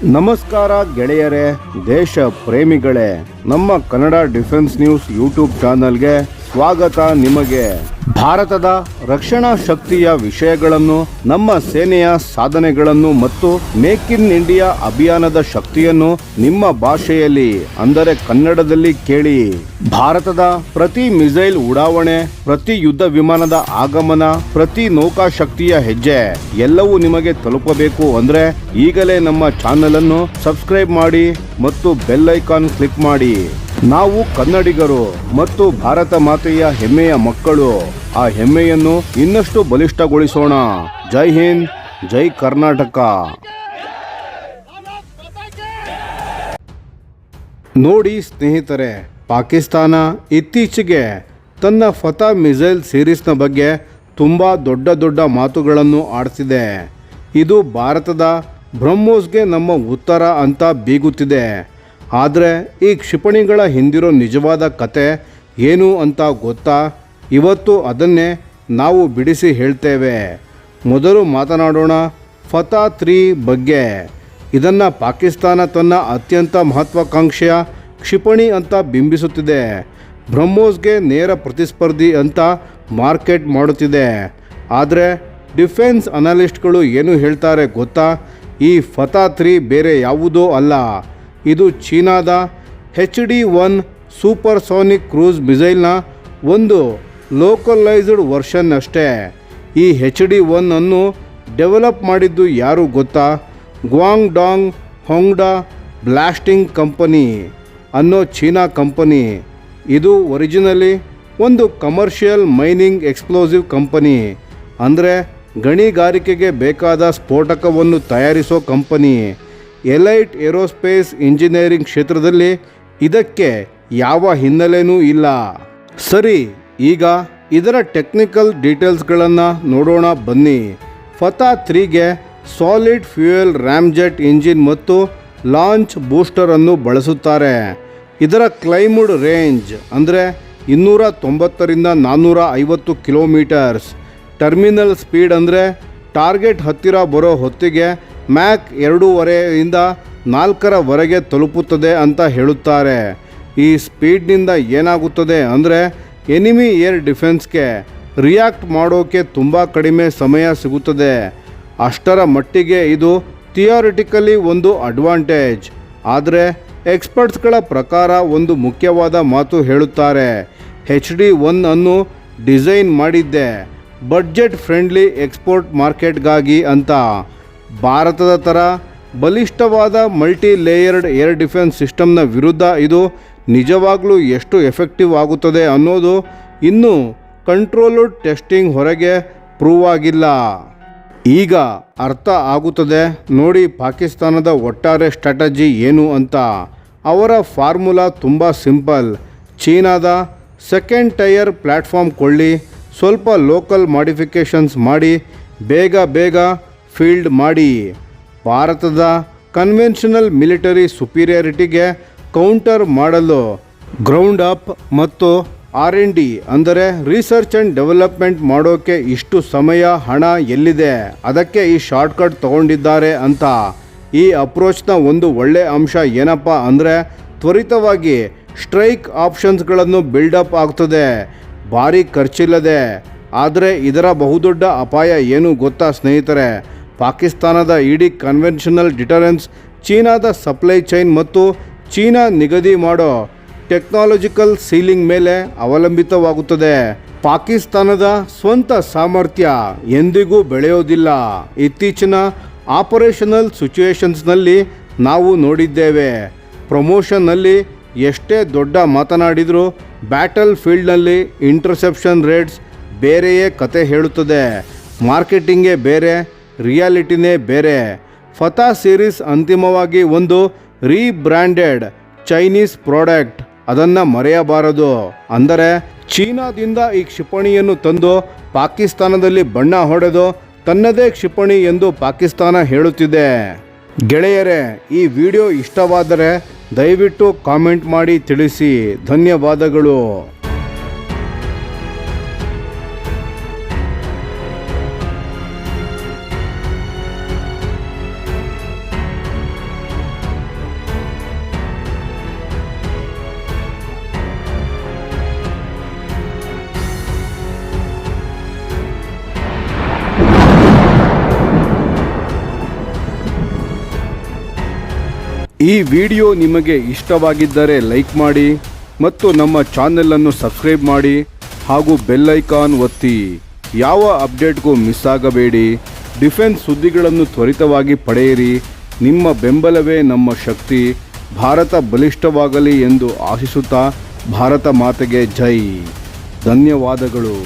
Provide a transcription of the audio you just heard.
ನಮಸ್ಕಾರ ಗೆಳೆಯರೇ, ದೇಶ ಪ್ರೇಮಿಗಳೇ, ನಮ್ಮ ಕನ್ನಡ ಡಿಫೆನ್ಸ್ ನ್ಯೂಸ್ ಯೂಟ್ಯೂಬ್ ಚಾನಲ್ಗೆ ಸ್ವಾಗತ. ನಿಮಗೆ ಭಾರತದ ರಕ್ಷಣಾ ಶಕ್ತಿಯ ವಿಷಯಗಳನ್ನು, ನಮ್ಮ ಸೇನೆಯ ಸಾಧನೆಗಳನ್ನು ಮತ್ತು ಮೇಕ್ ಇನ್ ಇಂಡಿಯಾ ಅಭಿಯಾನದ ಶಕ್ತಿಯನ್ನು ನಿಮ್ಮ ಭಾಷೆಯಲ್ಲಿ ಅಂದರೆ ಕನ್ನಡದಲ್ಲಿ ಕೇಳಿ. ಭಾರತದ ಪ್ರತಿ ಮಿಸೈಲ್ ಉಡಾವಣೆ, ಪ್ರತಿ ಯುದ್ಧ ವಿಮಾನದ ಆಗಮನ, ಪ್ರತಿ ನೌಕಾ ಶಕ್ತಿಯ ಹೆಜ್ಜೆ ಎಲ್ಲವೂ ನಿಮಗೆ ತಲುಪಬೇಕು ಅಂದ್ರೆ ಈಗಲೇ ನಮ್ಮ ಚಾನೆಲ್ ಅನ್ನು ಸಬ್ಸ್ಕ್ರೈಬ್ ಮಾಡಿ ಮತ್ತು ಬೆಲ್ ಐಕಾನ್ ಕ್ಲಿಕ್ ಮಾಡಿ. ನಾವು ಕನ್ನಡಿಗರು ಮತ್ತು ಭಾರತ ಮಾತೆಯ ಹೆಮ್ಮೆಯ ಮಕ್ಕಳು. ಆ ಹೆಮ್ಮೆಯನ್ನು ಇನ್ನಷ್ಟು ಬಲಿಷ್ಠಗೊಳಿಸೋಣ. ಜೈ ಹಿಂದ್, ಜೈ ಕರ್ನಾಟಕ. ನೋಡಿ ಸ್ನೇಹಿತರೆ, ಪಾಕಿಸ್ತಾನ ಇತ್ತೀಚೆಗೆ ತನ್ನ ಫತಾ ಮಿಸೈಲ್ ಸೀರೀಸ್ನ ಬಗ್ಗೆ ತುಂಬ ದೊಡ್ಡ ಮಾತುಗಳನ್ನು ಆಡ್ತಿದೆ. ಇದು ಭಾರತದ ಬ್ರಹ್ಮೋಸ್ಗೆ ನಮ್ಮ ಉತ್ತರ ಅಂತ ಬೀಗುತ್ತಿದೆ. ಆದರೆ ಈ ಕ್ಷಿಪಣಿಗಳ ಹಿಂದಿರೋ ನಿಜವಾದ ಕತೆ ಏನು ಅಂತ ಗೊತ್ತಾ? ಇವತ್ತು ಅದನ್ನೇ ನಾವು ಬಿಡಿಸಿ ಹೇಳ್ತೇವೆ. ಮೊದಲು ಮಾತನಾಡೋಣ ಫತಾ 3 ಬಗ್ಗೆ. ಇದನ್ನು ಪಾಕಿಸ್ತಾನ ತನ್ನ ಅತ್ಯಂತ ಮಹತ್ವಾಕಾಂಕ್ಷೆಯ ಕ್ಷಿಪಣಿ ಅಂತ ಬಿಂಬಿಸುತ್ತಿದೆ. ಬ್ರಹ್ಮೋಸ್ಗೆ ನೇರ ಪ್ರತಿಸ್ಪರ್ಧಿ ಅಂತ ಮಾರ್ಕೆಟ್ ಮಾಡುತ್ತಿದೆ. ಆದರೆ ಡಿಫೆನ್ಸ್ ಅನಾಲಿಸ್ಟ್ಗಳು ಏನು ಹೇಳ್ತಾರೆ ಗೊತ್ತಾ? ಈ ಫತಾ 3 ಬೇರೆ ಯಾವುದೋ ಅಲ್ಲ. ಇದು ಚೀನಾದ HD-1 ಸೂಪರ್ಸೋನಿಕ್ ಕ್ರೂಸ್ ಮಿಸೈಲ್ನ ಒಂದು ಲೋಕಲೈಸ್ಡ್ ವರ್ಷನ್ ಅಷ್ಟೇ. ಈ HD-1 ಅನ್ನು ಡೆವಲಪ್ ಮಾಡಿದ್ದು ಯಾರು ಗೊತ್ತಾ? ಗ್ವಾಂಗ್ಡಾಂಗ್ ಹೊಂಗ್ಡಾ ಬ್ಲಾಸ್ಟಿಂಗ್ ಕಂಪನಿ ಅನ್ನೋ ಚೀನಾ ಕಂಪನಿ. ಇದು ಒರಿಜಿನಲಿ ಒಂದು ಕಮರ್ಷಿಯಲ್ ಮೈನಿಂಗ್ ಎಕ್ಸ್ಪ್ಲೋಸಿವ್ ಕಂಪನಿ, ಅಂದರೆ ಗಣಿಗಾರಿಕೆಗೆ ಬೇಕಾದ ಸ್ಫೋಟಕವನ್ನು ತಯಾರಿಸೋ ಕಂಪನಿ. ಎಲೈಟ್ ಏರೋಸ್ಪೇಸ್ ಇಂಜಿನಿಯರಿಂಗ್ ಕ್ಷೇತ್ರದಲ್ಲಿ ಇದಕ್ಕೆ ಯಾವ ಹಿನ್ನೆಲೆಯೂ ಇಲ್ಲ. ಸರಿ, ಈಗ ಇದರ ಟೆಕ್ನಿಕಲ್ ಡೀಟೇಲ್ಸ್ಗಳನ್ನು ನೋಡೋಣ ಬನ್ನಿ. ಫತಾ 3ಗೆ ಸಾಲಿಡ್ ಫ್ಯೂಯಲ್ ರ್ಯಾಮ್ಜೆಟ್ ಇಂಜಿನ್ ಮತ್ತು ಲಾಂಚ್ ಬೂಸ್ಟರನ್ನು ಬಳಸುತ್ತಾರೆ. ಇದರ ಕ್ಲೈಮ್ಡ್ ರೇಂಜ್ ಅಂದರೆ 290ರಿಂದ 450 ಕಿಲೋಮೀಟರ್ಸ್. ಟರ್ಮಿನಲ್ ಸ್ಪೀಡ್ ಅಂದರೆ ಟಾರ್ಗೆಟ್ ಹತ್ತಿರ ಬರೋ ಹೊತ್ತಿಗೆ ಮ್ಯಾಕ್ 2.5ರಿಂದ 4ರವರೆಗೆ ತಲುಪುತ್ತದೆ ಅಂತ ಹೇಳುತ್ತಾರೆ. ಈ ಸ್ಪೀಡ್ನಿಂದ ಏನಾಗುತ್ತದೆ ಅಂದರೆ ಎನಿಮಿ ಏರ್ ಡಿಫೆನ್ಸ್ಗೆ ರಿಯಾಕ್ಟ್ ಮಾಡೋಕ್ಕೆ ತುಂಬ ಕಡಿಮೆ ಸಮಯ ಸಿಗುತ್ತದೆ. ಅಷ್ಟರ ಮಟ್ಟಿಗೆ ಇದು ಥಿಯರಿಟಿಕಲಿ ಒಂದು ಅಡ್ವಾಂಟೇಜ್. ಆದರೆ ಎಕ್ಸ್ಪರ್ಟ್ಸ್ಗಳ ಪ್ರಕಾರ ಒಂದು ಮುಖ್ಯವಾದ ಮಾತು ಹೇಳುತ್ತಾರೆ. HD-1 ಅನ್ನು ಡಿಸೈನ್ ಮಾಡಿದ್ದೆ ಬಡ್ಜೆಟ್ ಫ್ರೆಂಡ್ಲಿ ಎಕ್ಸ್ಪೋರ್ಟ್ ಮಾರ್ಕೆಟ್ಗಾಗಿ ಅಂತ. ಭಾರತದ ಥರ ಬಲಿಷ್ಠವಾದ ಮಲ್ಟಿ ಲೇಯರ್ಡ್ ಏರ್ ಡಿಫೆನ್ಸ್ ಸಿಸ್ಟಮ್ನ ವಿರುದ್ಧ ಇದು ನಿಜವಾಗ್ಲೂ ಎಷ್ಟು ಎಫೆಕ್ಟಿವ್ ಆಗುತ್ತದೆ ಅನ್ನೋದು ಇನ್ನೂ ಕಂಟ್ರೋಲ್ಡ್ ಟೆಸ್ಟಿಂಗ್ ಹೊರಗೆ ಪ್ರೂವ್ ಆಗಿಲ್ಲ. ಈಗ ಅರ್ಥ ಆಗುತ್ತದೆ ನೋಡಿ ಪಾಕಿಸ್ತಾನದ ಒಟ್ಟಾರೆ ಸ್ಟ್ರಾಟಜಿ ಏನು ಅಂತ. ಅವರ ಫಾರ್ಮುಲಾ ತುಂಬ ಸಿಂಪಲ್. ಚೀನಾದ ಸೆಕೆಂಡ್ ಟೈರ್ ಪ್ಲ್ಯಾಟ್ಫಾರ್ಮ್ ಕೊಳ್ಳಿ, ಸ್ವಲ್ಪ ಲೋಕಲ್ ಮಾಡಿಫಿಕೇಷನ್ಸ್ ಮಾಡಿ, ಬೇಗ ಫೀಲ್ಡ್ ಮಾಡಿ. ಭಾರತದ ಕನ್ವೆನ್ಷನಲ್ ಮಿಲಿಟರಿ ಸುಪೀರಿಯರಿಟಿಗೆ ಕೌಂಟರ್ ಮಾಡಲು ಗ್ರೌಂಡ್ ಅಪ್ ಮತ್ತು R&D ಅಂದರೆ ರಿಸರ್ಚ್ ಆ್ಯಂಡ್ ಡೆವಲಪ್ಮೆಂಟ್ ಮಾಡೋಕ್ಕೆ ಇಷ್ಟು ಸಮಯ ಹಣ ಎಲ್ಲಿದೆ? ಅದಕ್ಕೆ ಈ ಶಾರ್ಟ್ಕಟ್ ತಗೊಂಡಿದ್ದಾರೆ ಅಂತ. ಈ ಅಪ್ರೋಚ್ನ ಒಂದು ಒಳ್ಳೆ ಅಂಶ ಏನಪ್ಪ ಅಂದರೆ ತ್ವರಿತವಾಗಿ ಸ್ಟ್ರೈಕ್ ಆಪ್ಷನ್ಸ್ಗಳನ್ನು ಬಿಲ್ಡಪ್ ಆಗ್ತದೆ, ಭಾರಿ ಖರ್ಚಿಲ್ಲದೆ. ಆದರೆ ಇದರ ಬಹುದೊಡ್ಡ ಅಪಾಯ ಏನು ಗೊತ್ತಾ ಸ್ನೇಹಿತರೆ? ಪಾಕಿಸ್ತಾನದ ಇಡೀ ಕನ್ವೆನ್ಷನಲ್ ಡಿಟರೆನ್ಸ್ ಚೀನಾದ ಸಪ್ಲೈ ಚೈನ್ ಮತ್ತು ಚೀನಾ ನಿಗದಿ ಮಾಡೋ ಟೆಕ್ನಾಲಜಿಕಲ್ ಸೀಲಿಂಗ್ ಮೇಲೆ ಅವಲಂಬಿತವಾಗುತ್ತದೆ. ಪಾಕಿಸ್ತಾನದ ಸ್ವಂತ ಸಾಮರ್ಥ್ಯ ಎಂದಿಗೂ ಬೆಳೆಯೋದಿಲ್ಲ. ಇತ್ತೀಚಿನ ಆಪರೇಷನಲ್ ಸಿಚುವೇಶನ್ಸ್ನಲ್ಲಿ ನಾವು ನೋಡಿದ್ದೇವೆ. ಪ್ರಮೋಷನ್ನಲ್ಲಿ ಎಷ್ಟೇ ದೊಡ್ಡ ಮಾತನಾಡಿದರೂ ಬ್ಯಾಟಲ್ ಫೀಲ್ಡ್ನಲ್ಲಿ ಇಂಟರ್ಸೆಪ್ಷನ್ ರೇಟ್ಸ್ ಬೇರೆಯೇ ಕತೆ ಹೇಳುತ್ತದೆ. ಮಾರ್ಕೆಟಿಂಗೇ ಬೇರೆ, ರಿಯಾಲಿಟಿನೇ ಬೇರೆ. ಫತಾ ಸೀರೀಸ್ ಅಂತಿಮವಾಗಿ ಒಂದು ರೀಬ್ರ್ಯಾಂಡೆಡ್ ಚೈನೀಸ್ ಪ್ರಾಡಕ್ಟ್, ಅದನ್ನು ಮರೆಯಬಾರದು. ಅಂದರೆ ಚೀನಾದಿಂದ ಈ ಕ್ಷಿಪಣಿಯನ್ನು ತಂದು ಪಾಕಿಸ್ತಾನದಲ್ಲಿ ಬಣ್ಣ ಹೊಡೆದು ತನ್ನದೇ ಕ್ಷಿಪಣಿ ಎಂದು ಪಾಕಿಸ್ತಾನ ಹೇಳುತ್ತಿದೆ. ಗೆಳೆಯರೇ, ಈ ವಿಡಿಯೋ ಇಷ್ಟವಾದರೆ ದಯವಿಟ್ಟು ಕಾಮೆಂಟ್ ಮಾಡಿ ತಿಳಿಸಿ. ಧನ್ಯವಾದಗಳು. ಈ ವಿಡಿಯೋ ನಿಮಗೆ ಇಷ್ಟವಾಗಿದ್ದರೆ ಲೈಕ್ ಮಾಡಿ ಮತ್ತು ನಮ್ಮ ಚಾನೆಲನ್ನು ಸಬ್ಸ್ಕ್ರೈಬ್ ಮಾಡಿ ಹಾಗೂ ಬೆಲ್ ಐಕಾನ್ ಒತ್ತಿ. ಯಾವ ಅಪ್ಡೇಟ್ಗೂ ಮಿಸ್ ಆಗಬೇಡಿ. ಡಿಫೆನ್ಸ್ ಸುದ್ದಿಗಳನ್ನು ತ್ವರಿತವಾಗಿ ಪಡೆಯಿರಿ. ನಿಮ್ಮ ಬೆಂಬಲವೇ ನಮ್ಮ ಶಕ್ತಿ. ಭಾರತ ಬಲಿಷ್ಠವಾಗಲಿ ಎಂದು ಆಶಿಸುತ್ತಾ ಭಾರತ ಮಾತೆಗೆ ಜೈ. ಧನ್ಯವಾದಗಳು.